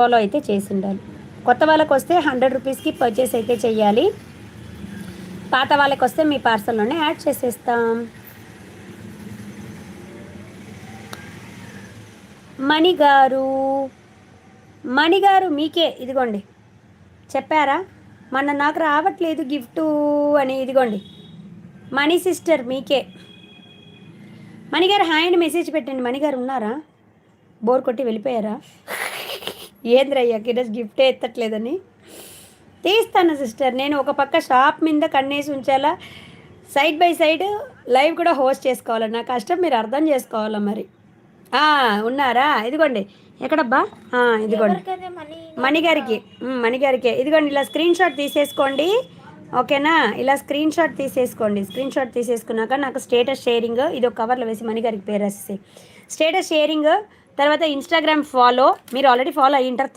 Follow అయితే చేసి ఉండాలి. కొత్త వాళ్ళకి వస్తే 100 రూపీస్కి పర్చేస్ అయితే చెయ్యాలి. పాత వాళ్ళకి వస్తే మీ పార్సల్లోనే యాడ్ చేసేస్తాం. మణిగారు మీకే ఇదిగోండి. చెప్పారా మొన్న నాకు రావట్లేదు గిఫ్టు అని. ఇదిగోండి మణి సిస్టర్ మీకే. మణిగారు హాయ్ అని మెసేజ్ పెట్టండి. మణిగారు ఉన్నారా? బోర్ కొట్టి వెళ్ళిపోయారా? ఏంద్రయ్యా ఈరోజు గిఫ్టే ఎత్తట్లేదని. తీస్తాను సిస్టర్. నేను ఒక పక్క షాప్ మీద కన్నేసి ఉంచాలా, సైడ్ బై సైడ్ లైవ్ కూడా హోస్ట్ చేసుకోవాలి. నా కష్టం మీరు అర్థం చేసుకోవాలా మరి. ఉన్నారా? ఇదిగోండి. ఎక్కడబ్బా? ఇదిగోండి మణిగారికి ఇదిగోండి. ఇలా స్క్రీన్ షాట్ తీసేసుకోండి. ఓకేనా? ఇలా స్క్రీన్ షాట్ తీసేసుకోండి. స్క్రీన్ షాట్ తీసేసుకున్నాక నాకు స్టేటస్ షేరింగ్ ఇది ఒక కవర్లో వేసి మణిగారికి పేరు రాసేసి స్టేటస్ షేరింగ్, తర్వాత ఇన్స్టాగ్రామ్ ఫాలో. మీరు ఆల్రెడీ ఫాలో అయ్యి ఉంటారు.